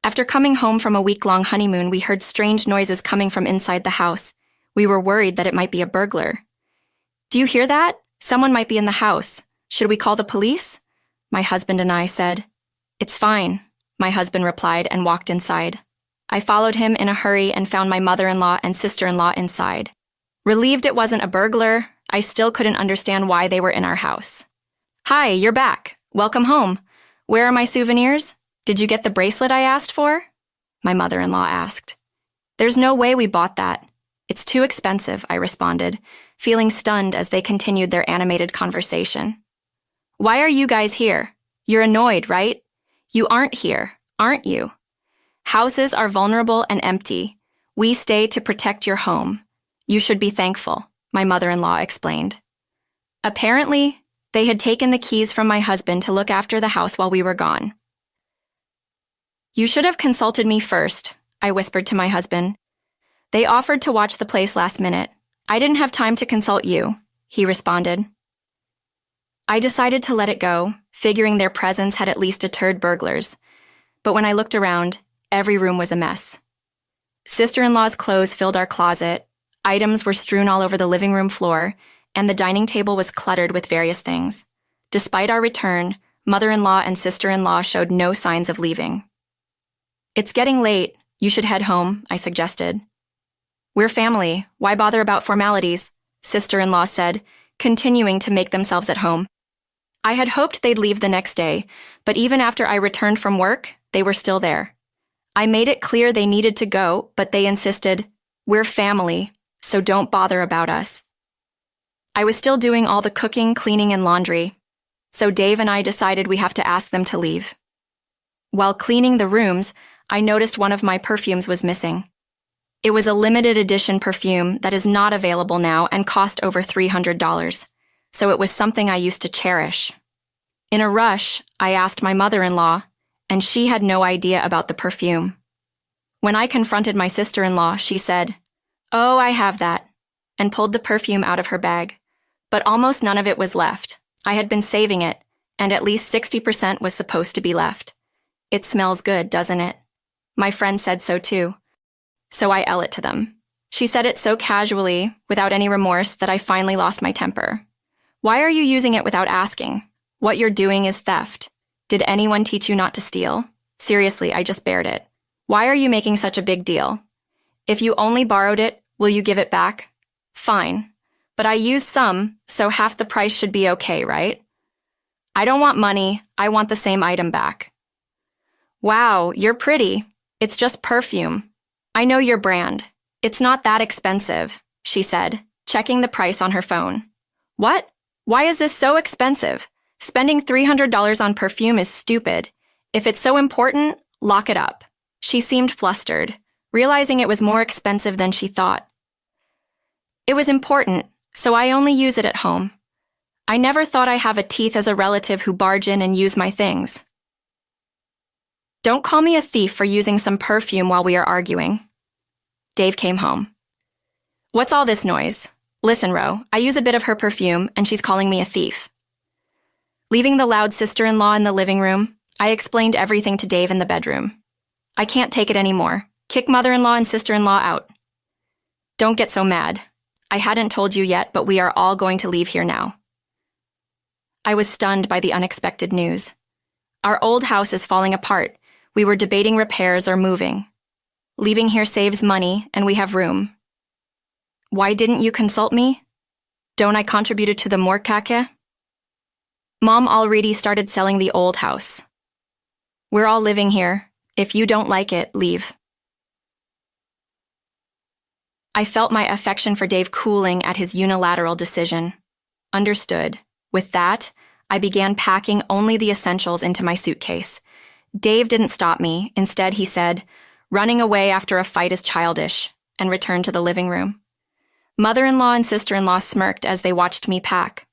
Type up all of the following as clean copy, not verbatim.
After coming home from a week-long honeymoon, we heard strange noises coming from inside the house. We were worried that it might be a burglar. "Do you hear that? Someone might be in the house. Should we call the police?" my husband and I said. "It's fine," my husband replied and walked inside. I followed him in a hurry and found my mother-in-law and sister-in-law inside. Relieved it wasn't a burglar, I still couldn't understand why they were in our house. "Hi, you're back. Welcome home. Where are my souvenirs? Did you get the bracelet I asked for?" my mother-in-law asked. "There's no way we bought that. It's too expensive," I responded, feeling stunned as they continued their animated conversation. "Why are you guys here? You're annoyed, right? You aren't here, aren't you? Houses are vulnerable and empty. We stay to protect your home. You should be thankful," my mother-in-law explained. Apparently, they had taken the keys from my husband to look after the house while we were gone. "You should have consulted me first," I whispered to my husband. "They offered to watch the place last minute. I didn't have time to consult you," he responded. I decided to let it go, figuring their presence had at least deterred burglars. But when I looked around, every room was a mess. Sister-in-law's clothes filled our closet, items were strewn all over the living room floor, and the dining table was cluttered with various things. Despite our return, mother-in-law and sister-in-law showed no signs of leaving. "It's getting late. You should head home," I suggested. "We're family. Why bother about formalities?" sister-in-law said, continuing to make themselves at home. I had hoped they'd leave the next day, but even after I returned from work, they were still there. I made it clear they needed to go, but they insisted, "We're family, so don't bother about us." I was still doing all the cooking, cleaning, and laundry, so Dave and I decided we have to ask them to leave. While cleaning the rooms, I noticed one of my perfumes was missing. It was a limited edition perfume that is not available now and cost over $300, so it was something I used to cherish. In a rush, I asked my mother-in-law, and she had no idea about the perfume. When I confronted my sister-in-law, she said, "Oh, I have that," and pulled the perfume out of her bag. But almost none of it was left. I had been saving it, and at least 60% was supposed to be left. "It smells good, doesn't it?" My friend said so too. So I yelled it to them. She said it so casually, without any remorse, that I finally lost my temper. "Why are you using it without asking? What you're doing is theft. Did anyone teach you not to steal? Seriously, I just bared it. Why are you making such a big deal? If you only borrowed it, will you give it back? Fine. But I used some, so half the price should be okay, right? I don't want money, I want the same item back." "Wow, you're pretty. It's just perfume. I know your brand. It's not that expensive," she said, checking the price on her phone. "What? Why is this so expensive? Spending $300 on perfume is stupid. If it's so important, lock it up." She seemed flustered, realizing it was more expensive than she thought. "It was important, so I only use it at home. I never thought I have a teeth as a relative who barge in and use my things." "Don't call me a thief for using some perfume while we are arguing." Dave came home. "What's all this noise? Listen, Ro, I use a bit of her perfume, and she's calling me a thief." Leaving the loud sister-in-law in the living room, I explained everything to Dave in the bedroom. "I can't take it anymore. Kick mother-in-law and sister-in-law out." "Don't get so mad. I hadn't told you yet, but we are all going to leave here now." I was stunned by the unexpected news. Our old house is falling apart. We were debating repairs or moving. Leaving here saves money, and we have room. "Why didn't you consult me? Don't I contributed to the mortgage?" "Mom already started selling the old house. We're all living here. If you don't like it, leave." I felt my affection for Dave cooling at his unilateral decision. Understood. With that, I began packing only the essentials into my suitcase. Dave didn't stop me. Instead, he said, "Running away after a fight is childish," and returned to the living room. Mother-in-law and sister-in-law smirked as they watched me pack.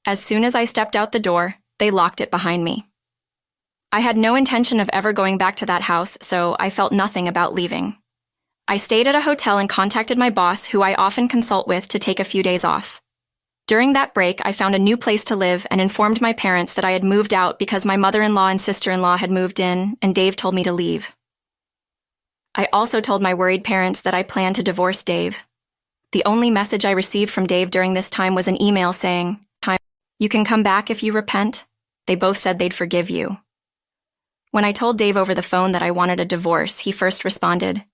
As soon as I stepped out the door, they locked it behind me. I had no intention of ever going back to that house, so I felt nothing about leaving. I stayed at a hotel and contacted my boss, who I often consult with, to take a few days off. During that break, I found a new place to live and informed my parents that I had moved out because my mother-in-law and sister-in-law had moved in, and Dave told me to leave. I also told my worried parents that I planned to divorce Dave. The only message I received from Dave during this time was an email saying, "You can come back if you repent." They both said they'd forgive you. When I told Dave over the phone that I wanted a divorce, he first responded,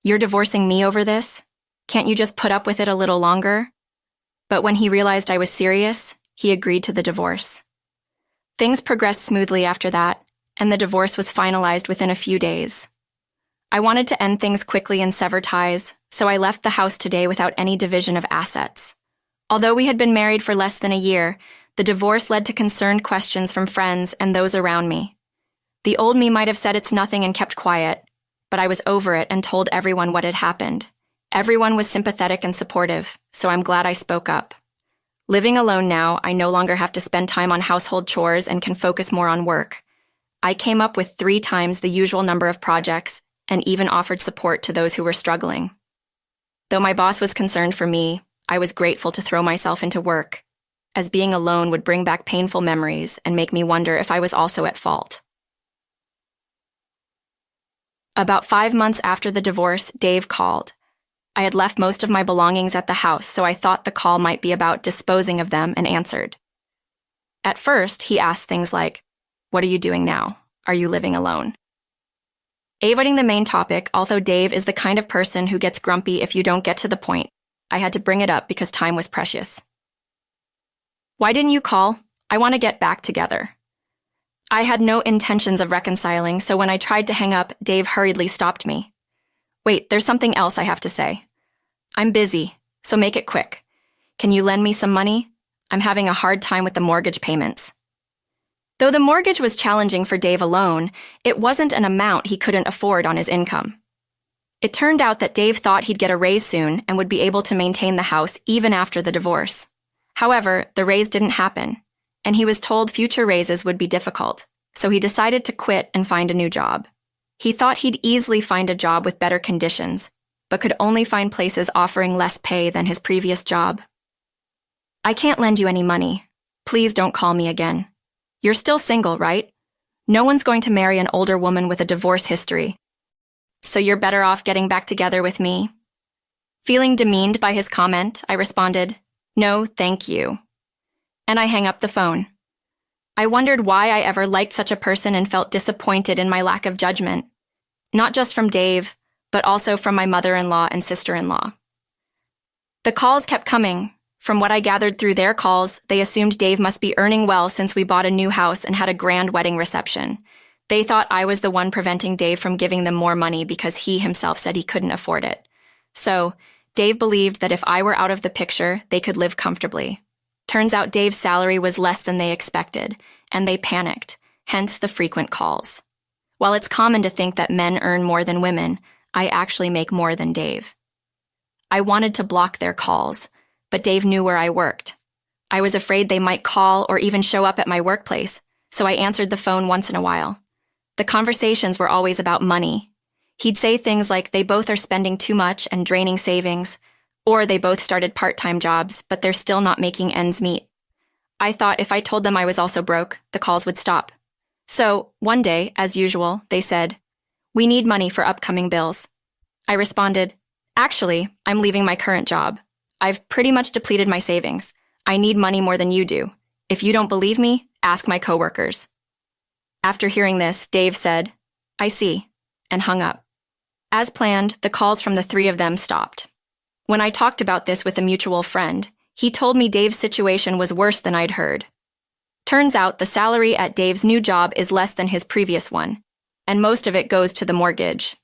"You're divorcing me over this? Can't you just put up with it a little longer?" But when he realized I was serious, he agreed to the divorce. Things progressed smoothly after that, and the divorce was finalized within a few days. I wanted to end things quickly and sever ties, so I left the house today without any division of assets. Although we had been married for less than a year, the divorce led to concerned questions from friends and those around me. The old me might have said it's nothing and kept quiet, but I was over it and told everyone what had happened. Everyone was sympathetic and supportive, so I'm glad I spoke up. Living alone now, I no longer have to spend time on household chores and can focus more on work. I came up with 3 times the usual number of projects and even offered support to those who were struggling. Though my boss was concerned for me, I was grateful to throw myself into work, as being alone would bring back painful memories and make me wonder if I was also at fault. About 5 months after the divorce, Dave called. I had left most of my belongings at the house, so I thought the call might be about disposing of them and answered. At first, he asked things like, "What are you doing now? Are you living alone?" Avoiding the main topic, although Dave is the kind of person who gets grumpy if you don't get to the point, I had to bring it up because time was precious. "Why didn't you call? I want to get back together." I had no intentions of reconciling, so when I tried to hang up, Dave hurriedly stopped me. "Wait, there's something else I have to say. I'm busy, so make it quick. Can you lend me some money? I'm having a hard time with the mortgage payments." Though the mortgage was challenging for Dave alone, it wasn't an amount he couldn't afford on his income. It turned out that Dave thought he'd get a raise soon and would be able to maintain the house even after the divorce. However, the raise didn't happen, and he was told future raises would be difficult, so he decided to quit and find a new job. He thought he'd easily find a job with better conditions, but could only find places offering less pay than his previous job. "I can't lend you any money. Please don't call me again. You're still single, right? No one's going to marry an older woman with a divorce history. So you're better off getting back together with me." Feeling demeaned by his comment, I responded, "No, thank you." And I hung up the phone. I wondered why I ever liked such a person and felt disappointed in my lack of judgment, not just from Dave, but also from my mother-in-law and sister-in-law. The calls kept coming. From what I gathered through their calls, they assumed Dave must be earning well since we bought a new house and had a grand wedding reception. They thought I was the one preventing Dave from giving them more money because he himself said he couldn't afford it. So, Dave believed that if I were out of the picture, they could live comfortably. Turns out Dave's salary was less than they expected, and they panicked, hence the frequent calls. While it's common to think that men earn more than women, I actually make more than Dave. I wanted to block their calls, but Dave knew where I worked. I was afraid they might call or even show up at my workplace, so I answered the phone once in a while. The conversations were always about money. He'd say things like they both are spending too much and draining savings, or they both started part-time jobs, but they're still not making ends meet. I thought if I told them I was also broke, the calls would stop. So, one day, as usual, they said, "We need money for upcoming bills." I responded, "Actually, I'm leaving my current job. I've pretty much depleted my savings. I need money more than you do. If you don't believe me, ask my coworkers." After hearing this, Dave said, "I see," and hung up. As planned, the calls from the 3 of them stopped. When I talked about this with a mutual friend, he told me Dave's situation was worse than I'd heard. Turns out the salary at Dave's new job is less than his previous one, and most of it goes to the mortgage.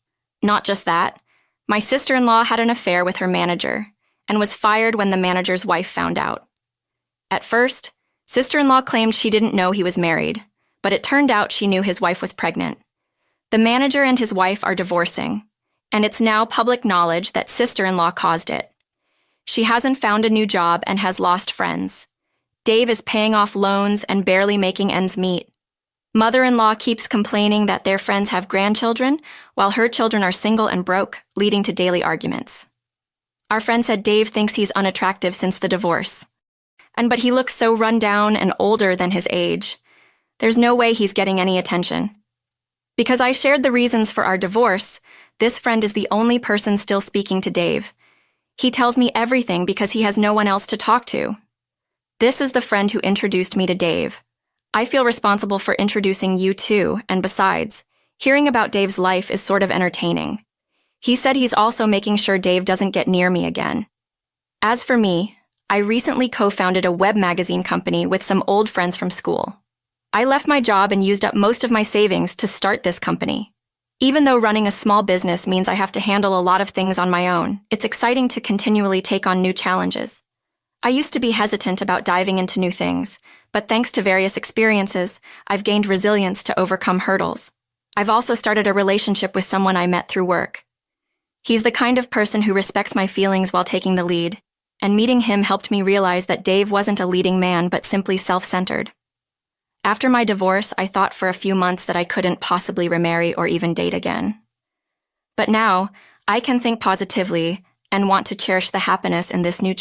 Not just that, my sister-in-law had an affair with her manager, and was fired when the manager's wife found out. At first, sister-in-law claimed she didn't know he was married, but it turned out she knew his wife was pregnant. The manager and his wife are divorcing, and it's now public knowledge that sister-in-law caused it. She hasn't found a new job and has lost friends. Dave is paying off loans and barely making ends meet. Mother-in-law keeps complaining that their friends have grandchildren, while her children are single and broke, leading to daily arguments. Our friend said Dave thinks he's unattractive since the divorce. But he looks so run down and older than his age. There's no way he's getting any attention. Because I shared the reasons for our divorce, this friend is the only person still speaking to Dave. He tells me everything because he has no one else to talk to. This is the friend who introduced me to Dave. I feel responsible for introducing you too, and besides, hearing about Dave's life is sort of entertaining. He said he's also making sure Dave doesn't get near me again. As for me, I recently co-founded a web magazine company with some old friends from school. I left my job and used up most of my savings to start this company. Even though running a small business means I have to handle a lot of things on my own, it's exciting to continually take on new challenges. I used to be hesitant about diving into new things, but thanks to various experiences, I've gained resilience to overcome hurdles. I've also started a relationship with someone I met through work. He's the kind of person who respects my feelings while taking the lead, and meeting him helped me realize that Dave wasn't a leading man but simply self-centered. After my divorce, I thought for a few months that I couldn't possibly remarry or even date again. But now, I can think positively and want to cherish the happiness in this new